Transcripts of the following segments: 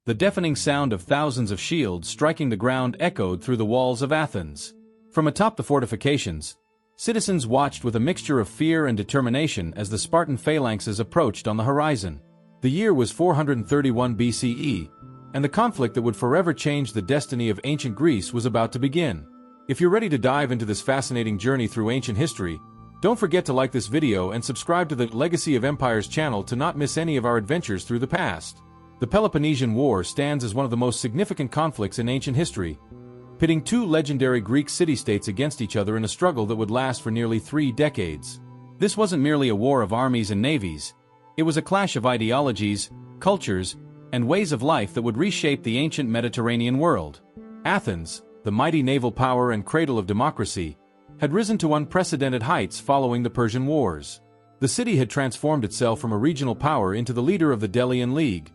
The deafening sound of thousands of shields striking the ground echoed through the walls of Athens. From atop the fortifications, citizens watched with a mixture of fear and determination as the Spartan phalanxes approached on the horizon. The year was 431 BCE, and the conflict that would forever change the destiny of ancient Greece was about to begin. If you're ready to dive into this fascinating journey through ancient history, don't forget to like this video and subscribe to the Legacy of Empires channel to not miss any of our adventures through the past. The Peloponnesian War stands as one of the most significant conflicts in ancient history, pitting two legendary Greek city-states against each other in a struggle that would last for nearly 3 decades. This wasn't merely a war of armies and navies. It was a clash of ideologies, cultures, and ways of life that would reshape the ancient Mediterranean world. Athens, the mighty naval power and cradle of democracy, had risen to unprecedented heights following the Persian Wars. The city had transformed itself from a regional power into the leader of the Delian League,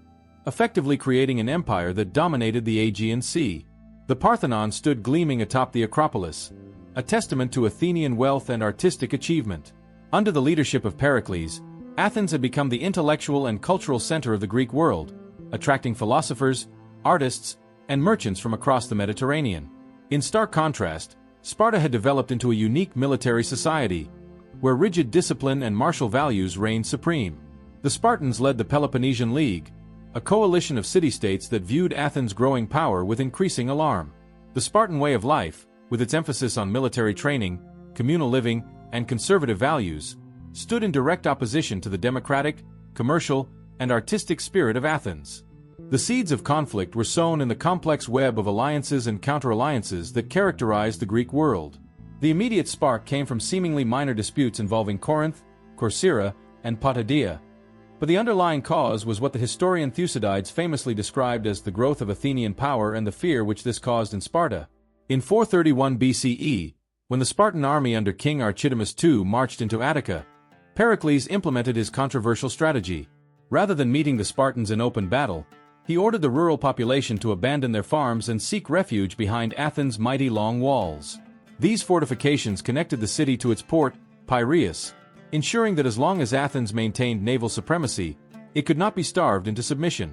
effectively creating an empire that dominated the Aegean Sea. The Parthenon stood gleaming atop the Acropolis, a testament to Athenian wealth and artistic achievement. Under the leadership of Pericles, Athens had become the intellectual and cultural center of the Greek world, attracting philosophers, artists, and merchants from across the Mediterranean. In stark contrast, Sparta had developed into a unique military society, where rigid discipline and martial values reigned supreme. The Spartans led the Peloponnesian League, a coalition of city-states that viewed Athens' growing power with increasing alarm. The Spartan way of life, with its emphasis on military training, communal living, and conservative values, stood in direct opposition to the democratic, commercial, and artistic spirit of Athens. The seeds of conflict were sown in the complex web of alliances and counter-alliances that characterized the Greek world. The immediate spark came from seemingly minor disputes involving Corinth, Corcyra, and Potidaea, but the underlying cause was what the historian Thucydides famously described as the growth of Athenian power and the fear which this caused in Sparta. In 431 BCE, when the Spartan army under King Archidamus II marched into Attica, Pericles implemented his controversial strategy. Rather than meeting the Spartans in open battle, he ordered the rural population to abandon their farms and seek refuge behind Athens' mighty long walls. These fortifications connected the city to its port, Piraeus, ensuring that as long as Athens maintained naval supremacy, it could not be starved into submission.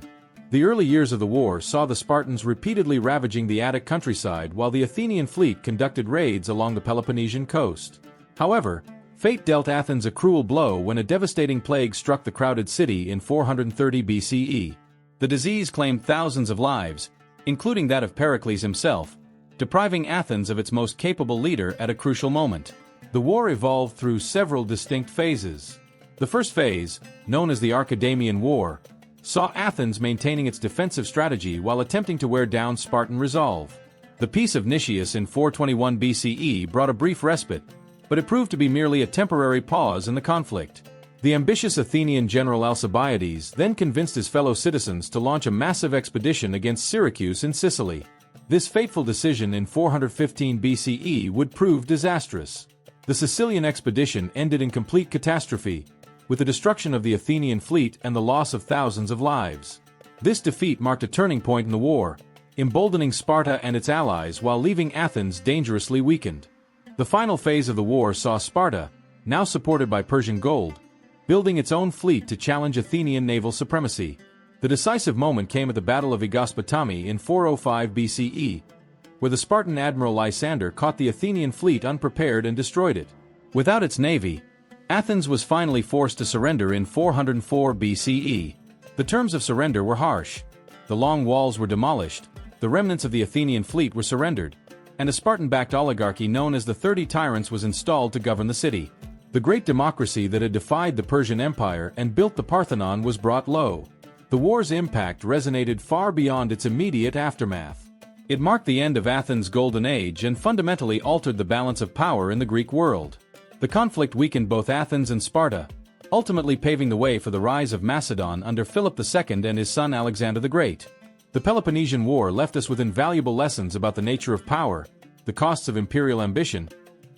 The early years of the war saw the Spartans repeatedly ravaging the Attic countryside while the Athenian fleet conducted raids along the Peloponnesian coast. However, fate dealt Athens a cruel blow when a devastating plague struck the crowded city in 430 BCE. The disease claimed thousands of lives, including that of Pericles himself, depriving Athens of its most capable leader at a crucial moment. The war evolved through several distinct phases. The first phase, known as the Archidamian War, saw Athens maintaining its defensive strategy while attempting to wear down Spartan resolve. The Peace of Nicias in 421 BCE brought a brief respite, but it proved to be merely a temporary pause in the conflict. The ambitious Athenian general Alcibiades then convinced his fellow citizens to launch a massive expedition against Syracuse in Sicily. This fateful decision in 415 BCE would prove disastrous. The Sicilian expedition ended in complete catastrophe, with the destruction of the Athenian fleet and the loss of thousands of lives. This defeat marked a turning point in the war, emboldening Sparta and its allies while leaving Athens dangerously weakened. The final phase of the war saw Sparta, now supported by Persian gold, building its own fleet to challenge Athenian naval supremacy. The decisive moment came at the Battle of Aegospotami in 405 BCE, where the Spartan admiral Lysander caught the Athenian fleet unprepared and destroyed it. Without its navy, Athens was finally forced to surrender in 404 BCE. The terms of surrender were harsh. The long walls were demolished, the remnants of the Athenian fleet were surrendered, and a Spartan-backed oligarchy known as the 30 Tyrants was installed to govern the city. The great democracy that had defied the Persian Empire and built the Parthenon was brought low. The war's impact resonated far beyond its immediate aftermath. It marked the end of Athens' golden age and fundamentally altered the balance of power in the Greek world. The conflict weakened both Athens and Sparta, ultimately paving the way for the rise of Macedon under Philip II and his son Alexander the Great. The Peloponnesian War left us with invaluable lessons about the nature of power, the costs of imperial ambition,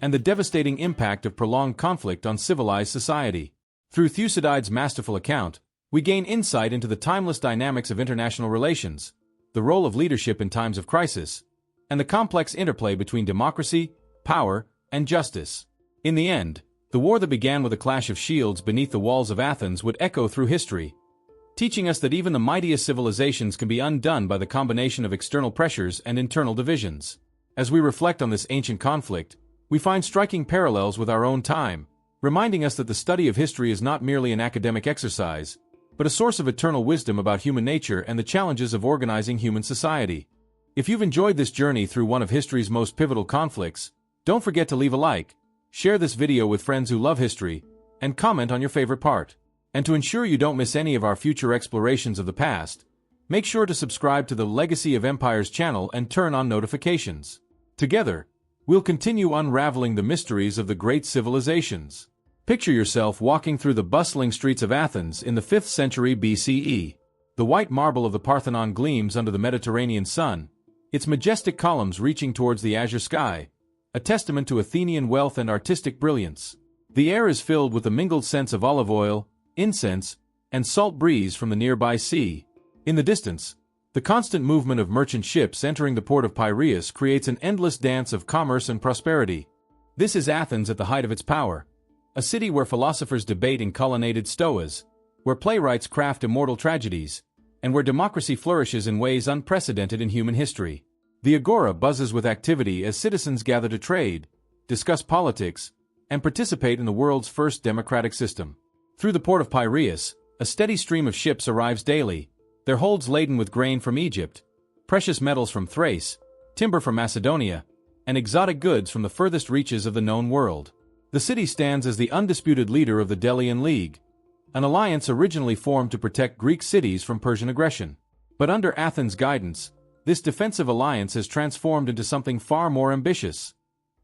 and the devastating impact of prolonged conflict on civilized society. Through Thucydides' masterful account, we gain insight into the timeless dynamics of international relations, the role of leadership in times of crisis, and the complex interplay between democracy, power, and justice. In the end, the war that began with a clash of shields beneath the walls of Athens would echo through history, teaching us that even the mightiest civilizations can be undone by the combination of external pressures and internal divisions. As we reflect on this ancient conflict, we find striking parallels with our own time, reminding us that the study of history is not merely an academic exercise, but a source of eternal wisdom about human nature and the challenges of organizing human society. If you've enjoyed this journey through one of history's most pivotal conflicts, don't forget to leave a like, share this video with friends who love history, and comment on your favorite part. And to ensure you don't miss any of our future explorations of the past, make sure to subscribe to the Legacy of Empires channel and turn on notifications. Together, we'll continue unraveling the mysteries of the great civilizations. Picture yourself walking through the bustling streets of Athens in the 5th century BCE. The white marble of the Parthenon gleams under the Mediterranean sun, its majestic columns reaching towards the azure sky, a testament to Athenian wealth and artistic brilliance. The air is filled with the mingled scents of olive oil, incense, and salt breeze from the nearby sea. In the distance, the constant movement of merchant ships entering the port of Piraeus creates an endless dance of commerce and prosperity. This is Athens at the height of its power, a city where philosophers debate in colonnaded stoas, where playwrights craft immortal tragedies, and where democracy flourishes in ways unprecedented in human history. The agora buzzes with activity as citizens gather to trade, discuss politics, and participate in the world's first democratic system. Through the port of Piraeus, a steady stream of ships arrives daily, their holds laden with grain from Egypt, precious metals from Thrace, timber from Macedonia, and exotic goods from the furthest reaches of the known world. The city stands as the undisputed leader of the Delian League, an alliance originally formed to protect Greek cities from Persian aggression. But under Athens' guidance, this defensive alliance has transformed into something far more ambitious: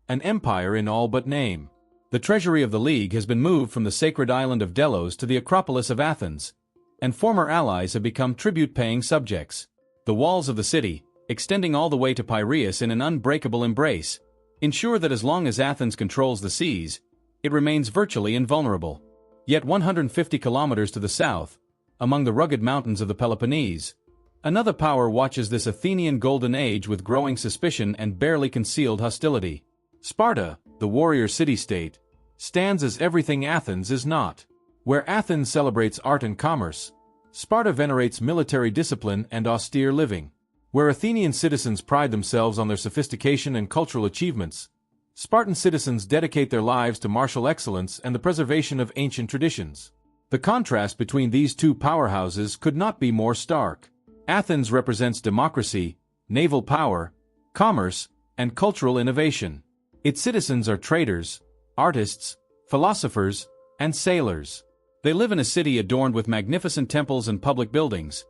an empire in all but name. The treasury of the League has been moved from the sacred island of Delos to the Acropolis of Athens, and former allies have become tribute-paying subjects. The walls of the city, extending all the way to Piraeus in an unbreakable embrace, ensure that as long as Athens controls the seas, it remains virtually invulnerable. Yet 150 kilometers to the south, among the rugged mountains of the Peloponnese, another power watches this Athenian golden age with growing suspicion and barely concealed hostility. Sparta, the warrior city-state, stands as everything Athens is not. Where Athens celebrates art and commerce, Sparta venerates military discipline and austere living. Where Athenian citizens pride themselves on their sophistication and cultural achievements, Spartan citizens dedicate their lives to martial excellence and the preservation of ancient traditions. The contrast between these two powerhouses could not be more stark. Athens represents democracy, naval power, commerce, and cultural innovation. Its citizens are traders, artists, philosophers, and sailors. They live in a city adorned with magnificent temples and public buildings,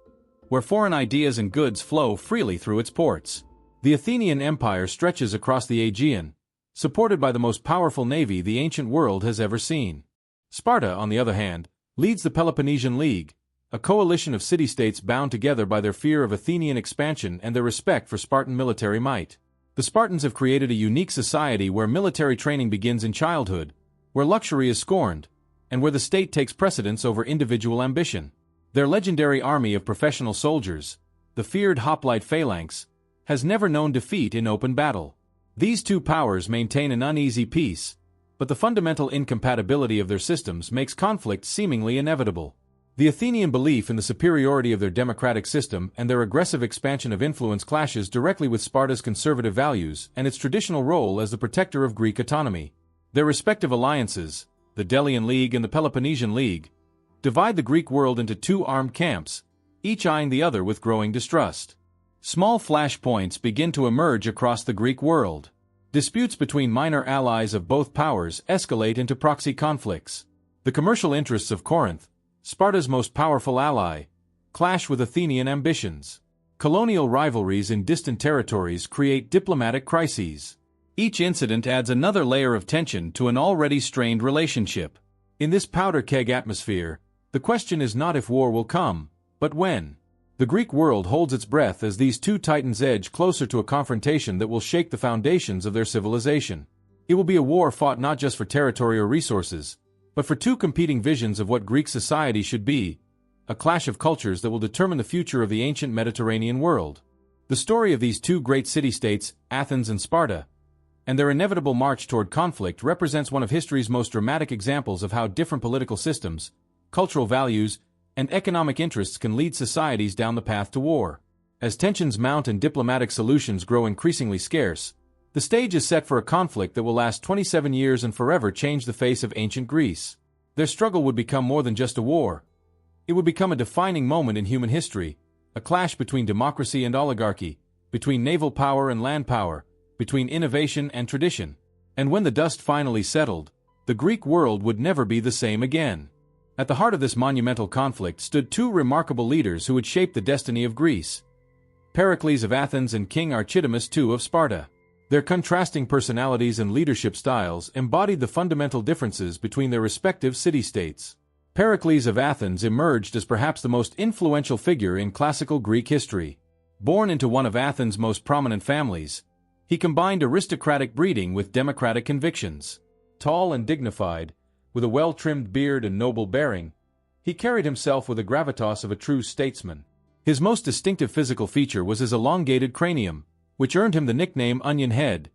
where foreign ideas and goods flow freely through its ports. The Athenian Empire stretches across the Aegean, supported by the most powerful navy the ancient world has ever seen. Sparta, on the other hand, leads the Peloponnesian League, a coalition of city-states bound together by their fear of Athenian expansion and their respect for Spartan military might. The Spartans have created a unique society where military training begins in childhood, where luxury is scorned, and where the state takes precedence over individual ambition. Their legendary army of professional soldiers, the feared hoplite phalanx, has never known defeat in open battle. These two powers maintain an uneasy peace, but the fundamental incompatibility of their systems makes conflict seemingly inevitable. The Athenian belief in the superiority of their democratic system and their aggressive expansion of influence clashes directly with Sparta's conservative values and its traditional role as the protector of Greek autonomy. Their respective alliances, the Delian League and the Peloponnesian League, divide the Greek world into two armed camps, each eyeing the other with growing distrust. Small flashpoints begin to emerge across the Greek world. Disputes between minor allies of both powers escalate into proxy conflicts. The commercial interests of Corinth, Sparta's most powerful ally, clash with Athenian ambitions. Colonial rivalries in distant territories create diplomatic crises. Each incident adds another layer of tension to an already strained relationship. In this powder keg atmosphere, the question is not if war will come, but when. The Greek world holds its breath as these two titans edge closer to a confrontation that will shake the foundations of their civilization. It will be a war fought not just for territory or resources, but for two competing visions of what Greek society should be, a clash of cultures that will determine the future of the ancient Mediterranean world. The story of these two great city-states, Athens and Sparta, and their inevitable march toward conflict represents one of history's most dramatic examples of how different political systems, cultural values, and economic interests can lead societies down the path to war. As tensions mount and diplomatic solutions grow increasingly scarce, the stage is set for a conflict that will last 27 years and forever change the face of ancient Greece. Their struggle would become more than just a war. It would become a defining moment in human history, a clash between democracy and oligarchy, between naval power and land power, between innovation and tradition. And when the dust finally settled, the Greek world would never be the same again. At the heart of this monumental conflict stood two remarkable leaders who would shape the destiny of Greece: Pericles of Athens and King Archidamus II of Sparta. Their contrasting personalities and leadership styles embodied the fundamental differences between their respective city-states. Pericles of Athens emerged as perhaps the most influential figure in classical Greek history. Born into one of Athens' most prominent families, he combined aristocratic breeding with democratic convictions. Tall and dignified, with a well-trimmed beard and noble bearing, he carried himself with the gravitas of a true statesman. His most distinctive physical feature was his elongated cranium, which earned him the nickname Onion Head,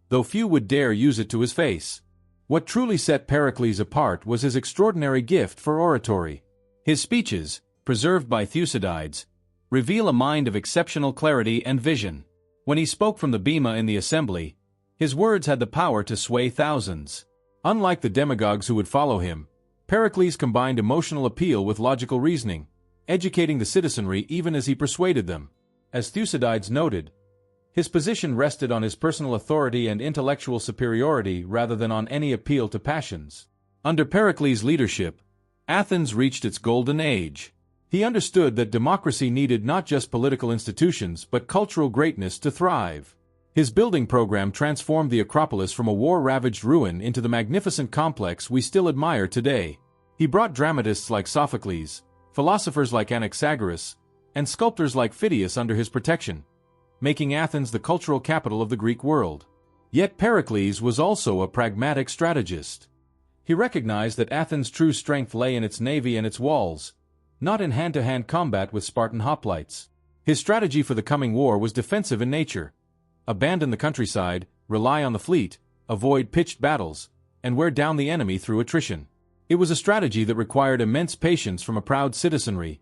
though few would dare use it to his face. What truly set Pericles apart was his extraordinary gift for oratory. His speeches, preserved by Thucydides, reveal a mind of exceptional clarity and vision. When he spoke from the bema in the assembly, his words had the power to sway thousands. Unlike the demagogues who would follow him, Pericles combined emotional appeal with logical reasoning, educating the citizenry even as he persuaded them. As Thucydides noted, his position rested on his personal authority and intellectual superiority rather than on any appeal to passions. Under Pericles' leadership, Athens reached its golden age. He understood that democracy needed not just political institutions but cultural greatness to thrive. His building program transformed the Acropolis from a war-ravaged ruin into the magnificent complex we still admire today. He brought dramatists like Sophocles, philosophers like Anaxagoras, and sculptors like Phidias under his protection, making Athens the cultural capital of the Greek world. Yet Pericles was also a pragmatic strategist. He recognized that Athens' true strength lay in its navy and its walls, not in hand-to-hand combat with Spartan hoplites. His strategy for the coming war was defensive in nature. Abandon the countryside, rely on the fleet, avoid pitched battles, and wear down the enemy through attrition. It was a strategy that required immense patience from a proud citizenry,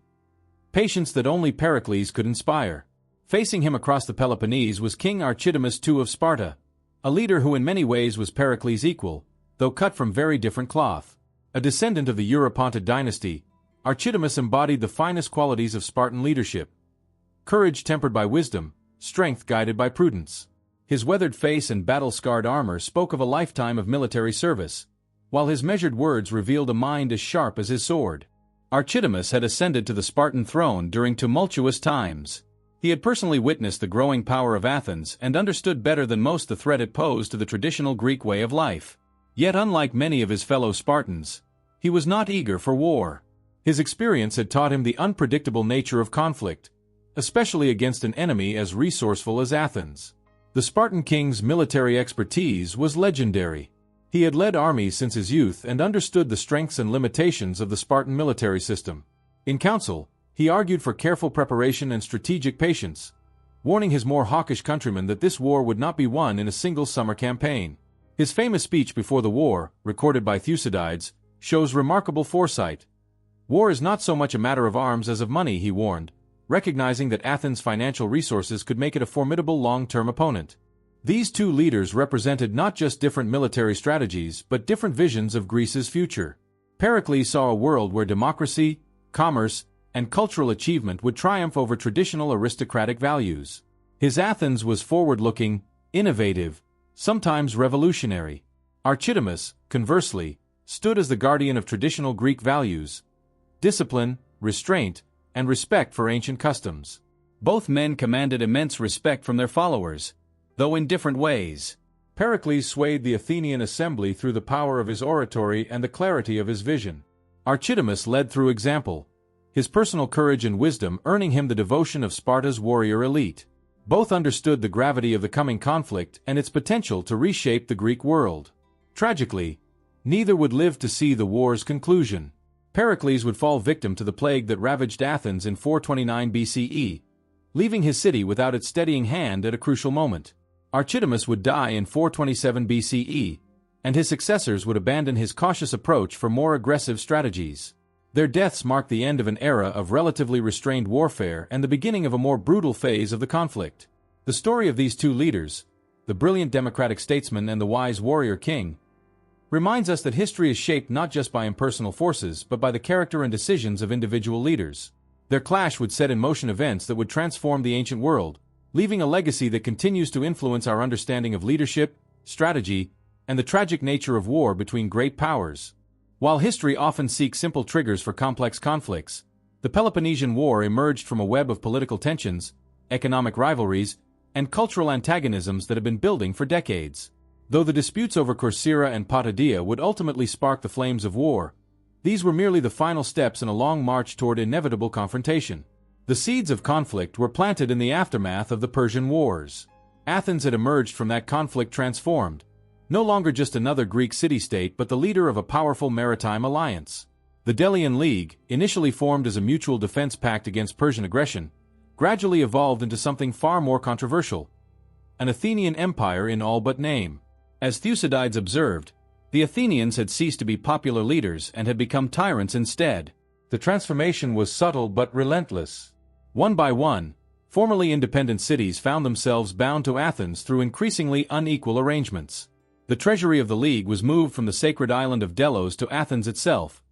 patience that only Pericles could inspire. Facing him across the Peloponnese was King Archidamus II of Sparta, a leader who in many ways was Pericles' equal, though cut from very different cloth. A descendant of the Eurypontid dynasty, Archidamus embodied the finest qualities of Spartan leadership: courage tempered by wisdom, strength guided by prudence. His weathered face and battle-scarred armor spoke of a lifetime of military service, while his measured words revealed a mind as sharp as his sword. Archidamus had ascended to the Spartan throne during tumultuous times. He had personally witnessed the growing power of Athens and understood better than most the threat it posed to the traditional Greek way of life. Yet unlike many of his fellow Spartans, he was not eager for war. His experience had taught him the unpredictable nature of conflict, especially against an enemy as resourceful as Athens. The Spartan king's military expertise was legendary. He had led armies since his youth and understood the strengths and limitations of the Spartan military system. In council, he argued for careful preparation and strategic patience, warning his more hawkish countrymen that this war would not be won in a single summer campaign. His famous speech before the war, recorded by Thucydides, shows remarkable foresight. War is not so much a matter of arms as of money, he warned, recognizing that Athens' financial resources could make it a formidable long-term opponent. These two leaders represented not just different military strategies but different visions of Greece's future. Pericles saw a world where democracy, commerce, and cultural achievement would triumph over traditional aristocratic values. His Athens was forward-looking, innovative, sometimes revolutionary. Archidamus, conversely, stood as the guardian of traditional Greek values: discipline, restraint, and respect for ancient customs. Both men commanded immense respect from their followers, though in different ways. Pericles swayed the Athenian assembly through the power of his oratory and the clarity of his vision. Archidamus led through example, his personal courage and wisdom earning him the devotion of Sparta's warrior elite. Both understood the gravity of the coming conflict and its potential to reshape the Greek world. Tragically, neither would live to see the war's conclusion. Pericles would fall victim to the plague that ravaged Athens in 429 BCE, leaving his city without its steadying hand at a crucial moment. Archidamus would die in 427 BCE, and his successors would abandon his cautious approach for more aggressive strategies. Their deaths marked the end of an era of relatively restrained warfare and the beginning of a more brutal phase of the conflict. The story of these two leaders, the brilliant democratic statesman and the wise warrior king, reminds us that history is shaped not just by impersonal forces but by the character and decisions of individual leaders. Their clash would set in motion events that would transform the ancient world, leaving a legacy that continues to influence our understanding of leadership, strategy, and the tragic nature of war between great powers. While history often seeks simple triggers for complex conflicts, the Peloponnesian War emerged from a web of political tensions, economic rivalries, and cultural antagonisms that have been building for decades. Though the disputes over Corcyra and Potidaea would ultimately spark the flames of war, these were merely the final steps in a long march toward inevitable confrontation. The seeds of conflict were planted in the aftermath of the Persian Wars. Athens had emerged from that conflict transformed, no longer just another Greek city-state but the leader of a powerful maritime alliance. The Delian League, initially formed as a mutual defense pact against Persian aggression, gradually evolved into something far more controversial: an Athenian empire in all but name. As Thucydides observed, the Athenians had ceased to be popular leaders and had become tyrants instead. The transformation was subtle but relentless. One by one, formerly independent cities found themselves bound to Athens through increasingly unequal arrangements. The treasury of the League was moved from the sacred island of Delos to Athens itself,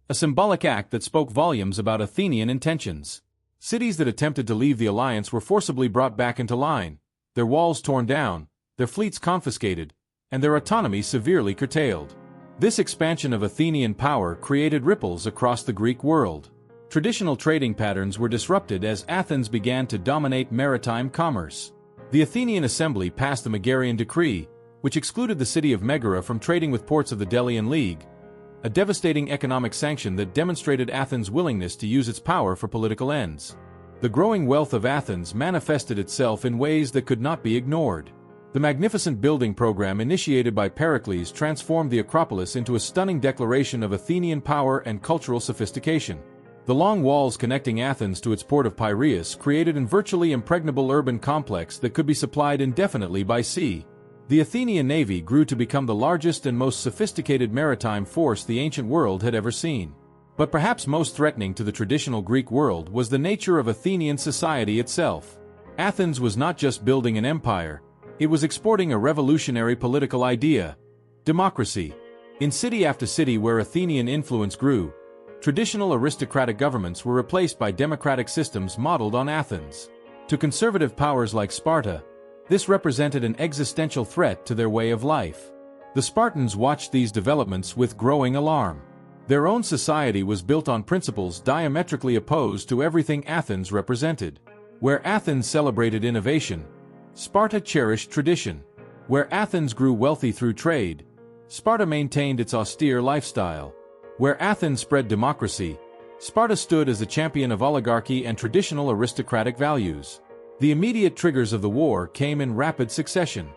a symbolic act that spoke volumes about Athenian intentions. Cities that attempted to leave the alliance were forcibly brought back into line, their walls torn down, their fleets confiscated, and their autonomy severely curtailed. This expansion of Athenian power created ripples across the Greek world. Traditional trading patterns were disrupted as Athens began to dominate maritime commerce. The Athenian Assembly passed the Megarian Decree, which excluded the city of Megara from trading with ports of the Delian League, a devastating economic sanction that demonstrated Athens' willingness to use its power for political ends. The growing wealth of Athens manifested itself in ways that could not be ignored. The magnificent building program initiated by Pericles transformed the Acropolis into a stunning declaration of Athenian power and cultural sophistication. The long walls connecting Athens to its port of Piraeus created a virtually impregnable urban complex that could be supplied indefinitely by sea. The Athenian navy grew to become the largest and most sophisticated maritime force the ancient world had ever seen. But perhaps most threatening to the traditional Greek world was the nature of Athenian society itself. Athens was not just building an empire, it was exporting a revolutionary political idea: democracy. In city after city where Athenian influence grew, traditional aristocratic governments were replaced by democratic systems modeled on Athens. To conservative powers like Sparta, this represented an existential threat to their way of life. The Spartans watched these developments with growing alarm. Their own society was built on principles diametrically opposed to everything Athens represented. Where Athens celebrated innovation, Sparta cherished tradition. Where Athens grew wealthy through trade, Sparta maintained its austere lifestyle. Where Athens spread democracy, Sparta stood as a champion of oligarchy and traditional aristocratic values. The immediate triggers of the war came in rapid succession.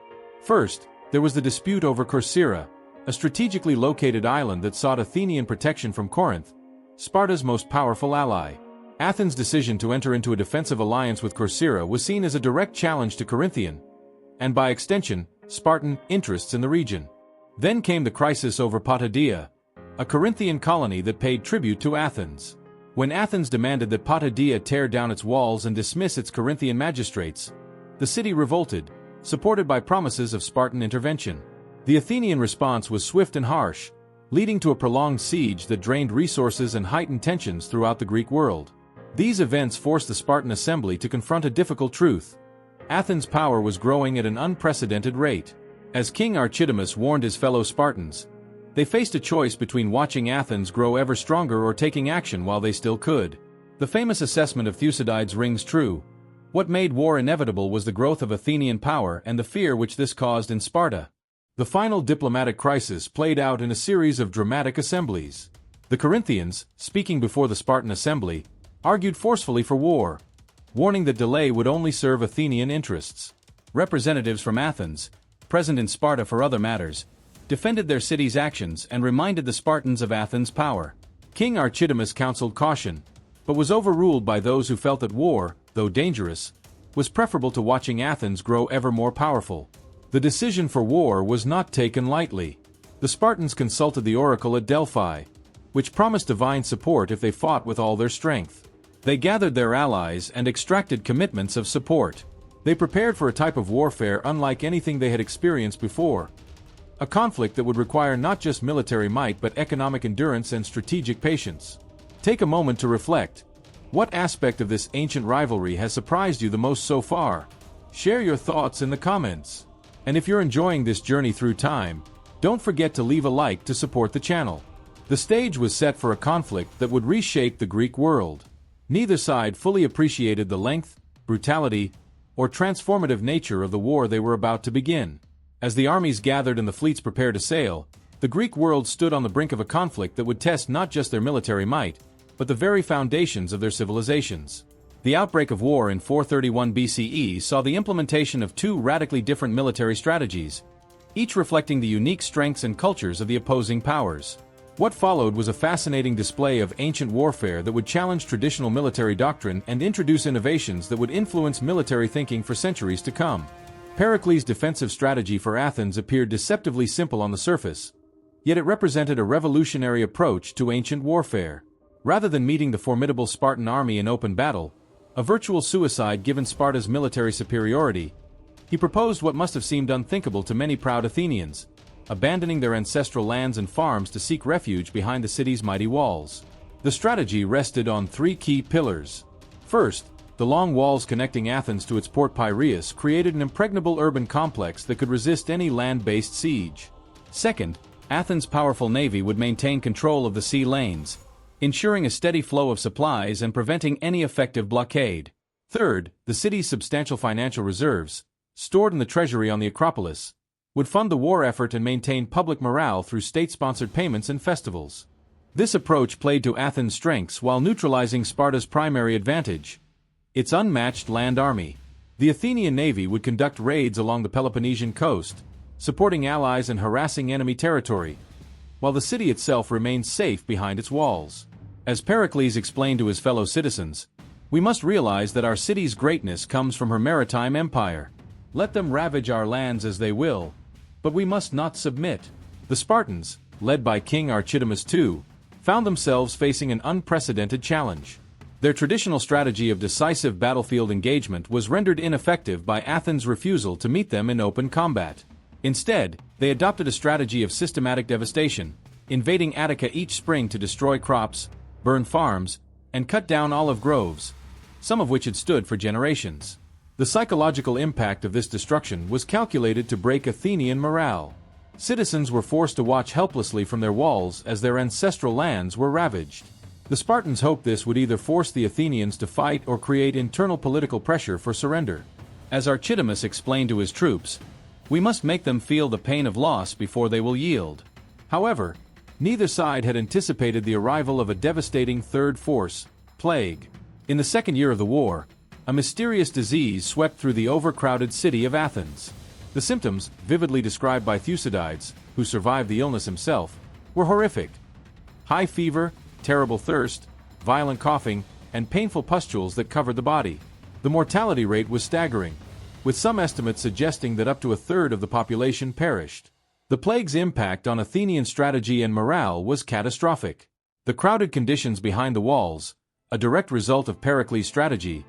First, there was the dispute over Corcyra, a strategically located island that sought Athenian protection from Corinth, Sparta's most powerful ally. Athens' decision to enter into a defensive alliance with Corcyra was seen as a direct challenge to Corinthian, and by extension, Spartan, interests in the region. Then came the crisis over Potidaea, a Corinthian colony that paid tribute to Athens. When Athens demanded that Potidaea tear down its walls and dismiss its Corinthian magistrates, the city revolted, supported by promises of Spartan intervention. The Athenian response was swift and harsh, leading to a prolonged siege that drained resources and heightened tensions throughout the Greek world. These events forced the Spartan assembly to confront a difficult truth: Athens' power was growing at an unprecedented rate. As King Archidamus warned his fellow Spartans, they faced a choice between watching Athens grow ever stronger or taking action while they still could. The famous assessment of Thucydides rings true: what made war inevitable was the growth of Athenian power and the fear which this caused in Sparta. The final diplomatic crisis played out in a series of dramatic assemblies. The Corinthians, speaking before the Spartan assembly, argued forcefully for war, warning that delay would only serve Athenian interests. Representatives from Athens, present in Sparta for other matters, defended their city's actions and reminded the Spartans of Athens' power. King Archidamus counseled caution, but was overruled by those who felt that war, though dangerous, was preferable to watching Athens grow ever more powerful. The decision for war was not taken lightly. The Spartans consulted the oracle at Delphi, which promised divine support if they fought with all their strength. They gathered their allies and extracted commitments of support. They prepared for a type of warfare unlike anything they had experienced before. A conflict that would require not just military might but economic endurance and strategic patience. Take a moment to reflect. What aspect of this ancient rivalry has surprised you the most so far? Share your thoughts in the comments. And if you're enjoying this journey through time, don't forget to leave a like to support the channel. The stage was set for a conflict that would reshape the Greek world. Neither side fully appreciated the length, brutality, or transformative nature of the war they were about to begin. As the armies gathered and the fleets prepared to sail, the Greek world stood on the brink of a conflict that would test not just their military might, but the very foundations of their civilizations. The outbreak of war in 431 BCE saw the implementation of two radically different military strategies, each reflecting the unique strengths and cultures of the opposing powers. What followed was a fascinating display of ancient warfare that would challenge traditional military doctrine and introduce innovations that would influence military thinking for centuries to come. Pericles' defensive strategy for Athens appeared deceptively simple on the surface, yet it represented a revolutionary approach to ancient warfare. Rather than meeting the formidable Spartan army in open battle, a virtual suicide given Sparta's military superiority, he proposed what must have seemed unthinkable to many proud Athenians, abandoning their ancestral lands and farms to seek refuge behind the city's mighty walls. The strategy rested on three key pillars. First, the long walls connecting Athens to its port Piraeus created an impregnable urban complex that could resist any land-based siege. Second, Athens' powerful navy would maintain control of the sea lanes, ensuring a steady flow of supplies and preventing any effective blockade. Third, the city's substantial financial reserves, stored in the treasury on the Acropolis, would fund the war effort and maintain public morale through state-sponsored payments and festivals. This approach played to Athens' strengths while neutralizing Sparta's primary advantage, its unmatched land army. The Athenian navy would conduct raids along the Peloponnesian coast, supporting allies and harassing enemy territory, while the city itself remained safe behind its walls. As Pericles explained to his fellow citizens, "We must realize that our city's greatness comes from her maritime empire. Let them ravage our lands as they will, but we must not submit." The Spartans, led by King Archidamus II, found themselves facing an unprecedented challenge. Their traditional strategy of decisive battlefield engagement was rendered ineffective by Athens' refusal to meet them in open combat. Instead, they adopted a strategy of systematic devastation, invading Attica each spring to destroy crops, burn farms, and cut down olive groves, some of which had stood for generations. The psychological impact of this destruction was calculated to break Athenian morale. Citizens were forced to watch helplessly from their walls as their ancestral lands were ravaged. The Spartans hoped this would either force the Athenians to fight or create internal political pressure for surrender. As Archidamus explained to his troops, "We must make them feel the pain of loss before they will yield." However, neither side had anticipated the arrival of a devastating third force, plague. In the second year of the war, a mysterious disease swept through the overcrowded city of Athens. The symptoms, vividly described by Thucydides, who survived the illness himself, were horrific. High fever, terrible thirst, violent coughing, and painful pustules that covered the body. The mortality rate was staggering, with some estimates suggesting that up to a third of the population perished. The plague's impact on Athenian strategy and morale was catastrophic. The crowded conditions behind the walls, a direct result of Pericles' strategy,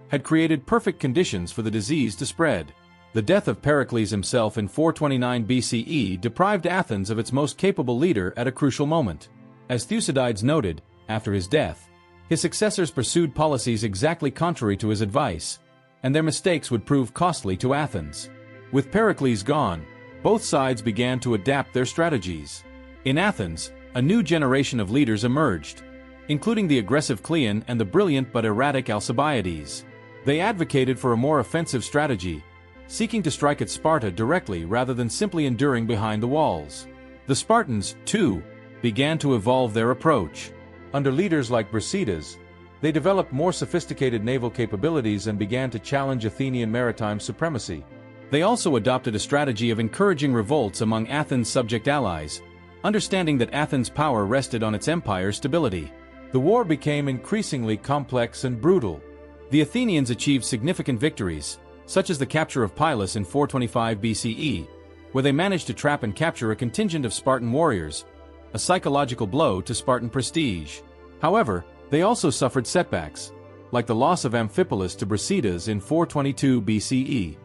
had created perfect conditions for the disease to spread. The death of Pericles himself in 429 BCE deprived Athens of its most capable leader at a crucial moment. As Thucydides noted, after his death, his successors pursued policies exactly contrary to his advice, and their mistakes would prove costly to Athens. With Pericles gone, both sides began to adapt their strategies. In Athens, a new generation of leaders emerged, including the aggressive Cleon and the brilliant but erratic Alcibiades. They advocated for a more offensive strategy, seeking to strike at Sparta directly rather than simply enduring behind the walls. The Spartans, too, began to evolve their approach. Under leaders like Brasidas, they developed more sophisticated naval capabilities and began to challenge Athenian maritime supremacy. They also adopted a strategy of encouraging revolts among Athens' subject allies, understanding that Athens' power rested on its empire's stability. The war became increasingly complex and brutal. The Athenians achieved significant victories, such as the capture of Pylos in 425 BCE, where they managed to trap and capture a contingent of Spartan warriors, a psychological blow to Spartan prestige. However, they also suffered setbacks, like the loss of Amphipolis to Brasidas in 422 BCE.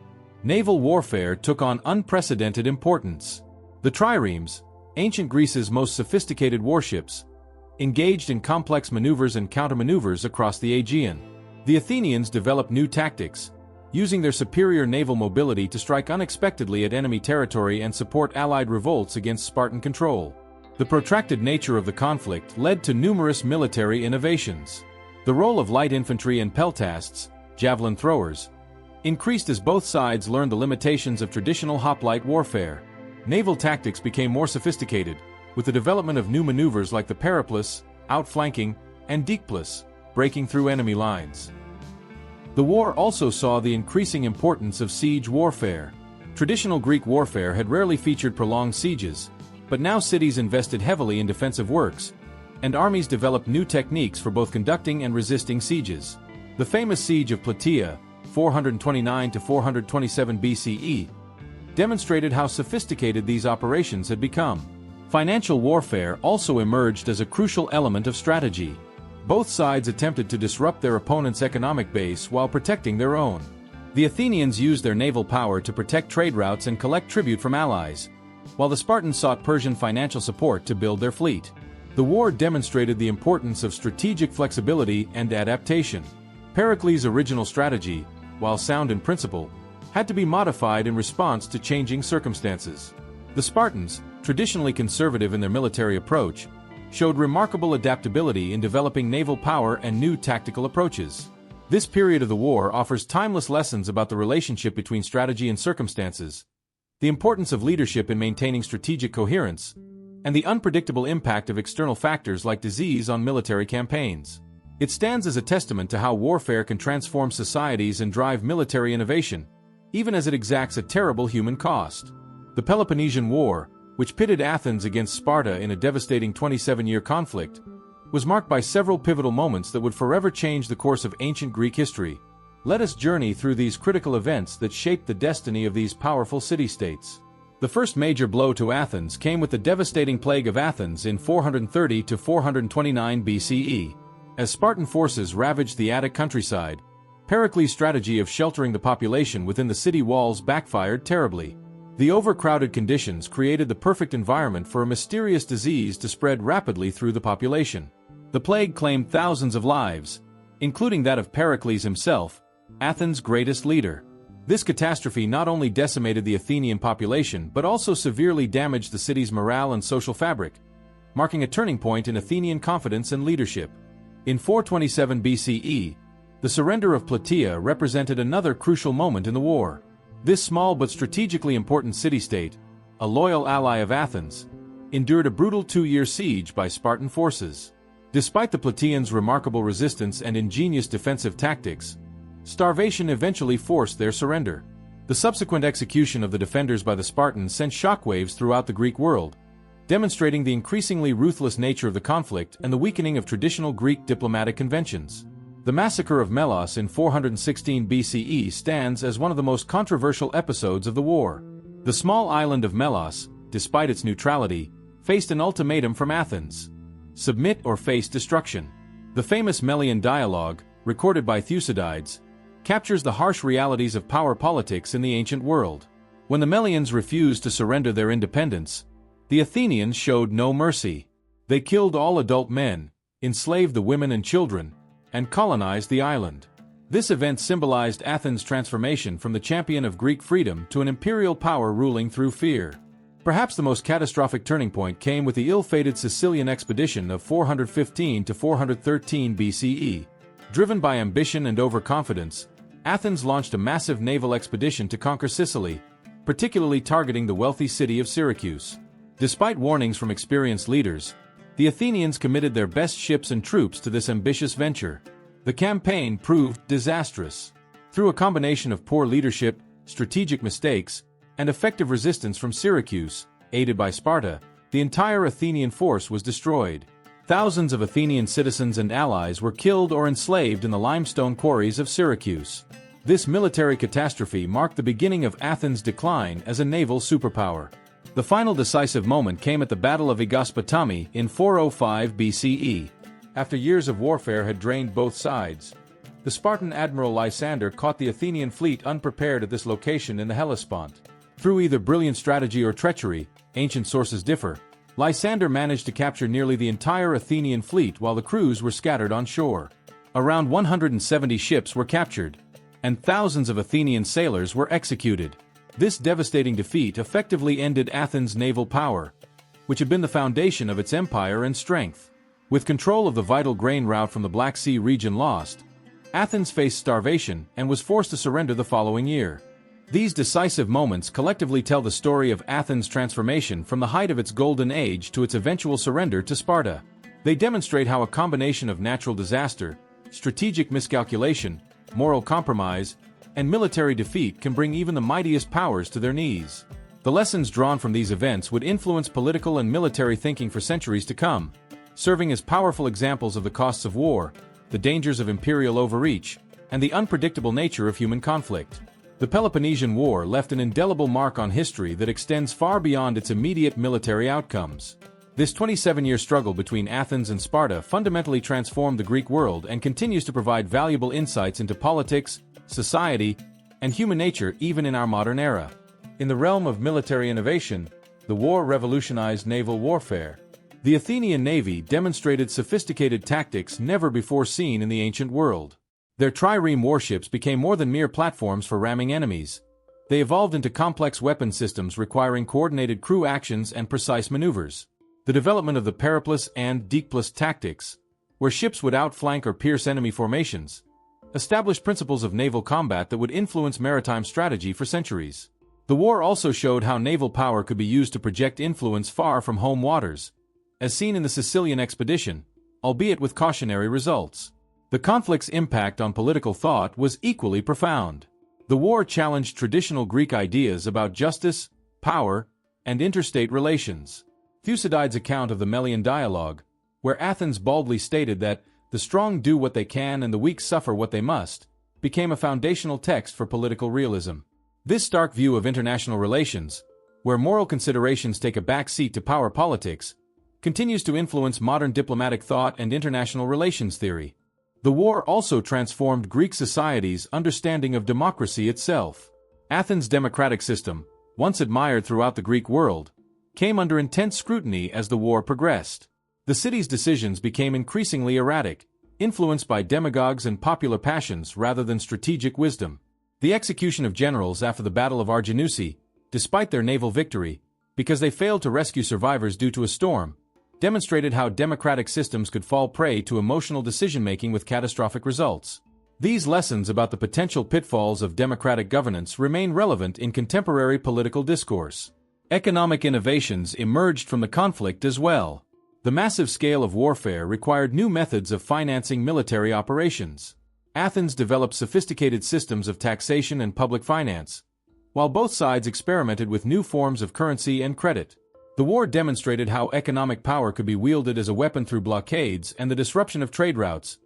Naval warfare took on unprecedented importance. The triremes, ancient Greece's most sophisticated warships, engaged in complex maneuvers and countermaneuvers across the Aegean. The Athenians developed new tactics, using their superior naval mobility to strike unexpectedly at enemy territory and support allied revolts against Spartan control. The protracted nature of the conflict led to numerous military innovations. The role of light infantry and peltasts, javelin throwers, increased as both sides learned the limitations of traditional hoplite warfare. Naval tactics became more sophisticated, with the development of new maneuvers like the periplus, outflanking, and deekplus, breaking through enemy lines. The war also saw the increasing importance of siege warfare. Traditional Greek warfare had rarely featured prolonged sieges, but now cities invested heavily in defensive works, and armies developed new techniques for both conducting and resisting sieges. The famous siege of Plataea, 429 to 427 BCE, demonstrated how sophisticated these operations had become. Financial warfare also emerged as a crucial element of strategy. Both sides attempted to disrupt their opponent's economic base while protecting their own. The Athenians used their naval power to protect trade routes and collect tribute from allies, while the Spartans sought Persian financial support to build their fleet. The war demonstrated the importance of strategic flexibility and adaptation. Pericles' original strategy, while sound in principle, had to be modified in response to changing circumstances. The Spartans, traditionally conservative in their military approach, showed remarkable adaptability in developing naval power and new tactical approaches. This period of the war offers timeless lessons about the relationship between strategy and circumstances, the importance of leadership in maintaining strategic coherence, and the unpredictable impact of external factors like disease on military campaigns. It stands as a testament to how warfare can transform societies and drive military innovation, even as it exacts a terrible human cost. The Peloponnesian War, which pitted Athens against Sparta in a devastating 27-year conflict, was marked by several pivotal moments that would forever change the course of ancient Greek history. Let us journey through these critical events that shaped the destiny of these powerful city-states. The first major blow to Athens came with the devastating plague of Athens in 430 to 429 BCE. As Spartan forces ravaged the Attic countryside, Pericles' strategy of sheltering the population within the city walls backfired terribly. The overcrowded conditions created the perfect environment for a mysterious disease to spread rapidly through the population. The plague claimed thousands of lives, including that of Pericles himself, Athens' greatest leader. This catastrophe not only decimated the Athenian population but also severely damaged the city's morale and social fabric, marking a turning point in Athenian confidence and leadership. In 427 BCE, the surrender of Plataea represented another crucial moment in the war. This small but strategically important city-state, a loyal ally of Athens, endured a brutal 2-year siege by Spartan forces. Despite the Plataeans' remarkable resistance and ingenious defensive tactics, starvation eventually forced their surrender. The subsequent execution of the defenders by the Spartans sent shockwaves throughout the Greek world, demonstrating the increasingly ruthless nature of the conflict and the weakening of traditional Greek diplomatic conventions. The massacre of Melos in 416 BCE stands as one of the most controversial episodes of the war. The small island of Melos, despite its neutrality, faced an ultimatum from Athens: submit or face destruction. The famous Melian dialogue, recorded by Thucydides, captures the harsh realities of power politics in the ancient world. When the Melians refused to surrender their independence, the Athenians showed no mercy. They killed all adult men, enslaved the women and children, and colonized the island. This event symbolized Athens' transformation from the champion of Greek freedom to an imperial power ruling through fear. Perhaps the most catastrophic turning point came with the ill-fated Sicilian expedition of 415 to 413 BCE. Driven by ambition and overconfidence, Athens launched a massive naval expedition to conquer Sicily, particularly targeting the wealthy city of Syracuse. Despite warnings from experienced leaders, the Athenians committed their best ships and troops to this ambitious venture. The campaign proved disastrous. Through a combination of poor leadership, strategic mistakes, and effective resistance from Syracuse, aided by Sparta, the entire Athenian force was destroyed. Thousands of Athenian citizens and allies were killed or enslaved in the limestone quarries of Syracuse. This military catastrophe marked the beginning of Athens' decline as a naval superpower. The final decisive moment came at the Battle of Aegospotami in 405 BCE. After years of warfare had drained both sides, the Spartan admiral Lysander caught the Athenian fleet unprepared at this location in the Hellespont. Through either brilliant strategy or treachery, ancient sources differ, Lysander managed to capture nearly the entire Athenian fleet while the crews were scattered on shore. Around 170 ships were captured, and thousands of Athenian sailors were executed. This devastating defeat effectively ended Athens' naval power, which had been the foundation of its empire and strength. With control of the vital grain route from the Black Sea region lost, Athens faced starvation and was forced to surrender the following year. These decisive moments collectively tell the story of Athens' transformation from the height of its golden age to its eventual surrender to Sparta. They demonstrate how a combination of natural disaster, strategic miscalculation, moral compromise, and military defeat can bring even the mightiest powers to their knees. The lessons drawn from these events would influence political and military thinking for centuries to come, serving as powerful examples of the costs of war, the dangers of imperial overreach, and the unpredictable nature of human conflict. The Peloponnesian War left an indelible mark on history that extends far beyond its immediate military outcomes. This 27-year struggle between Athens and Sparta fundamentally transformed the Greek world and continues to provide valuable insights into politics, society, and human nature even in our modern era. In the realm of military innovation, the war revolutionized naval warfare. The Athenian navy demonstrated sophisticated tactics never before seen in the ancient world. Their trireme warships became more than mere platforms for ramming enemies. They evolved into complex weapon systems requiring coordinated crew actions and precise maneuvers. The development of the Pericles and Alcibiades tactics, where ships would outflank or pierce enemy formations, established principles of naval combat that would influence maritime strategy for centuries. The war also showed how naval power could be used to project influence far from home waters, as seen in the Sicilian expedition, albeit with cautionary results. The conflict's impact on political thought was equally profound. The war challenged traditional Greek ideas about justice, power, and interstate relations. Thucydides' account of the Melian dialogue, where Athens boldly stated that the strong do what they can and the weak suffer what they must, became a foundational text for political realism. This stark view of international relations, where moral considerations take a back seat to power politics, continues to influence modern diplomatic thought and international relations theory. The war also transformed Greek society's understanding of democracy itself. Athens' democratic system, once admired throughout the Greek world, came under intense scrutiny as the war progressed. The city's decisions became increasingly erratic, influenced by demagogues and popular passions rather than strategic wisdom. The execution of generals after the Battle of Aegospotami, despite their naval victory, because they failed to rescue survivors due to a storm, demonstrated how democratic systems could fall prey to emotional decision-making with catastrophic results. These lessons about the potential pitfalls of democratic governance remain relevant in contemporary political discourse. Economic innovations emerged from the conflict as well. The massive scale of warfare required new methods of financing military operations. Athens developed sophisticated systems of taxation and public finance, while both sides experimented with new forms of currency and credit. The war demonstrated how economic power could be wielded as a weapon through blockades and the disruption of trade routes,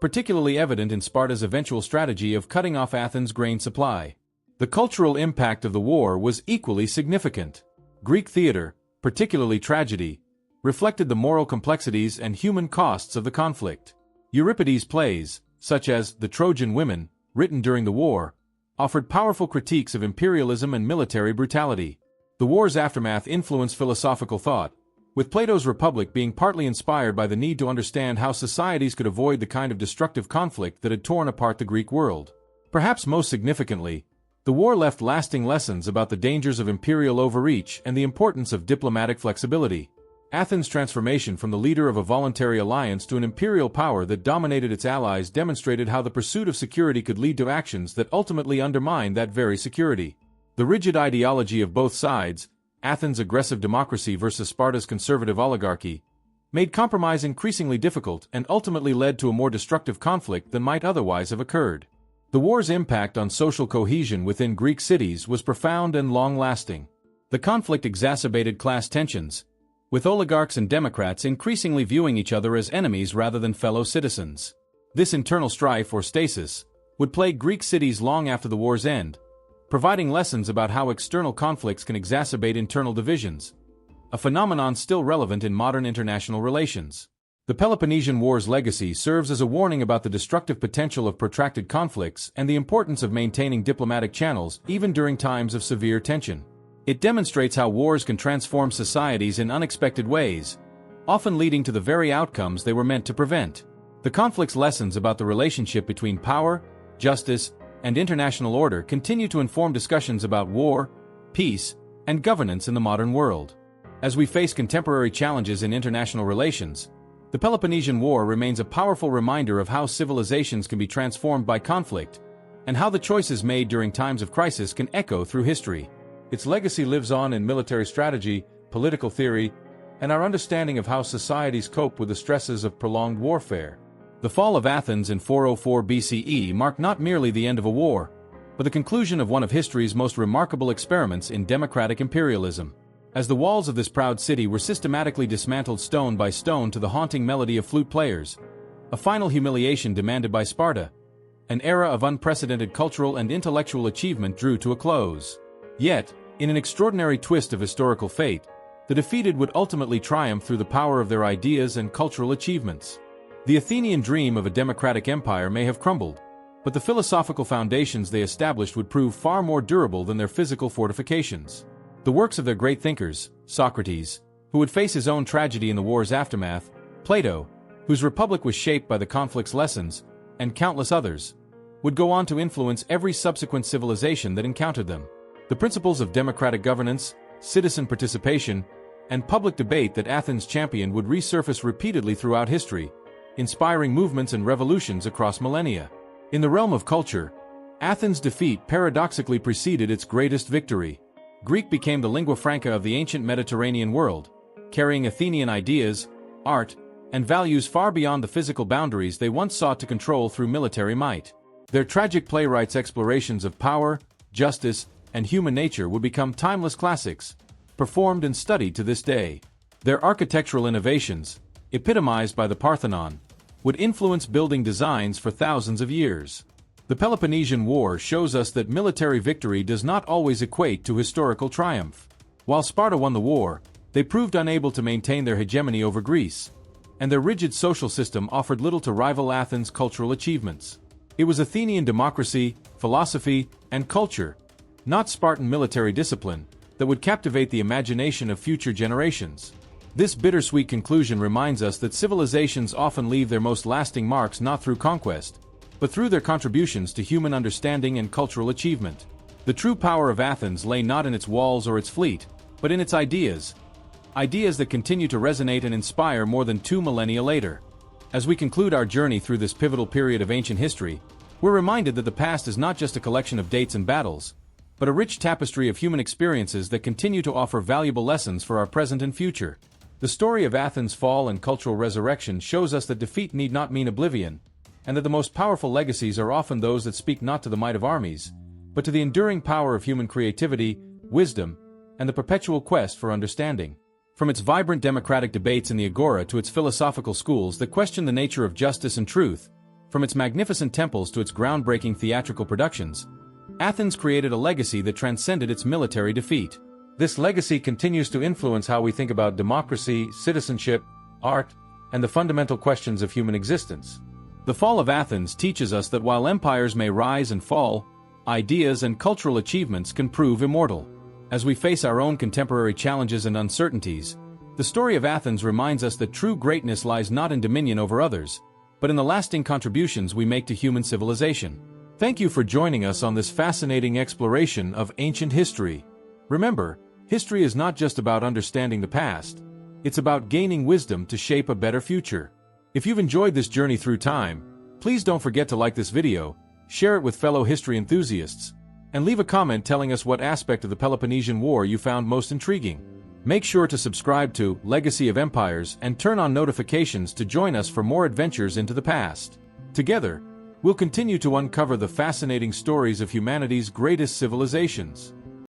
particularly evident in Sparta's eventual strategy of cutting off Athens' grain supply. The cultural impact of the war was equally significant. Greek theater, particularly tragedy, reflected the moral complexities and human costs of the conflict. Euripides' plays, such as The Trojan Women, written during the war, offered powerful critiques of imperialism and military brutality. The war's aftermath influenced philosophical thought, with Plato's Republic being partly inspired by the need to understand how societies could avoid the kind of destructive conflict that had torn apart the Greek world. Perhaps most significantly, the war left lasting lessons about the dangers of imperial overreach and the importance of diplomatic flexibility. Athens' transformation from the leader of a voluntary alliance to an imperial power that dominated its allies demonstrated how the pursuit of security could lead to actions that ultimately undermined that very security. The rigid ideology of both sides, Athens' aggressive democracy versus Sparta's conservative oligarchy, made compromise increasingly difficult and ultimately led to a more destructive conflict than might otherwise have occurred. The war's impact on social cohesion within Greek cities was profound and long-lasting. The conflict exacerbated class tensions, with oligarchs and democrats increasingly viewing each other as enemies rather than fellow citizens. This internal strife or stasis would plague Greek cities long after the war's end, providing lessons about how external conflicts can exacerbate internal divisions, a phenomenon still relevant in modern international relations. The Peloponnesian War's legacy serves as a warning about the destructive potential of protracted conflicts and the importance of maintaining diplomatic channels even during times of severe tension. It demonstrates how wars can transform societies in unexpected ways, often leading to the very outcomes they were meant to prevent. The conflict's lessons about the relationship between power, justice, and international order continue to inform discussions about war, peace, and governance in the modern world. As we face contemporary challenges in international relations, the Peloponnesian War remains a powerful reminder of how civilizations can be transformed by conflict, and how the choices made during times of crisis can echo through history. Its legacy lives on in military strategy, political theory, and our understanding of how societies cope with the stresses of prolonged warfare. The fall of Athens in 404 BCE marked not merely the end of a war, but the conclusion of one of history's most remarkable experiments in democratic imperialism. As the walls of this proud city were systematically dismantled stone by stone to the haunting melody of flute players, a final humiliation demanded by Sparta, an era of unprecedented cultural and intellectual achievement drew to a close. Yet, in an extraordinary twist of historical fate, the defeated would ultimately triumph through the power of their ideas and cultural achievements. The Athenian dream of a democratic empire may have crumbled, but the philosophical foundations they established would prove far more durable than their physical fortifications. The works of their great thinkers, Socrates, who would face his own tragedy in the war's aftermath, Plato, whose republic was shaped by the conflict's lessons, and countless others, would go on to influence every subsequent civilization that encountered them. The principles of democratic governance, citizen participation, and public debate that Athens championed would resurface repeatedly throughout history, inspiring movements and revolutions across millennia. In the realm of culture, Athens' defeat paradoxically preceded its greatest victory. Greek became the lingua franca of the ancient Mediterranean world, carrying Athenian ideas, art, and values far beyond the physical boundaries they once sought to control through military might. Their tragic playwrights' explorations of power, justice, and human nature would become timeless classics, performed and studied to this day. Their architectural innovations, epitomized by the Parthenon, would influence building designs for thousands of years. The Peloponnesian War shows us that military victory does not always equate to historical triumph. While Sparta won the war, they proved unable to maintain their hegemony over Greece, and their rigid social system offered little to rival Athens' cultural achievements. It was Athenian democracy, philosophy, and culture, not Spartan military discipline, that would captivate the imagination of future generations. This bittersweet conclusion reminds us that civilizations often leave their most lasting marks not through conquest, but through their contributions to human understanding and cultural achievement. The true power of Athens lay not in its walls or its fleet, but in its ideas. Ideas that continue to resonate and inspire more than 2 millennia later. As we conclude our journey through this pivotal period of ancient history, we're reminded that the past is not just a collection of dates and battles, but a rich tapestry of human experiences that continue to offer valuable lessons for our present and future. The story of Athens' fall and cultural resurrection shows us that defeat need not mean oblivion, and that the most powerful legacies are often those that speak not to the might of armies, but to the enduring power of human creativity, wisdom, and the perpetual quest for understanding. From its vibrant democratic debates in the Agora to its philosophical schools that question the nature of justice and truth, from its magnificent temples to its groundbreaking theatrical productions, Athens created a legacy that transcended its military defeat. This legacy continues to influence how we think about democracy, citizenship, art, and the fundamental questions of human existence. The fall of Athens teaches us that while empires may rise and fall, ideas and cultural achievements can prove immortal. As we face our own contemporary challenges and uncertainties, the story of Athens reminds us that true greatness lies not in dominion over others, but in the lasting contributions we make to human civilization. Thank you for joining us on this fascinating exploration of ancient history. Remember, history is not just about understanding the past, it's about gaining wisdom to shape a better future. If you've enjoyed this journey through time, please don't forget to like this video, share it with fellow history enthusiasts, and leave a comment telling us what aspect of the Peloponnesian War you found most intriguing. Make sure to subscribe to Legacy of Empires and turn on notifications to join us for more adventures into the past. Together, we'll continue to uncover the fascinating stories of humanity's greatest civilizations.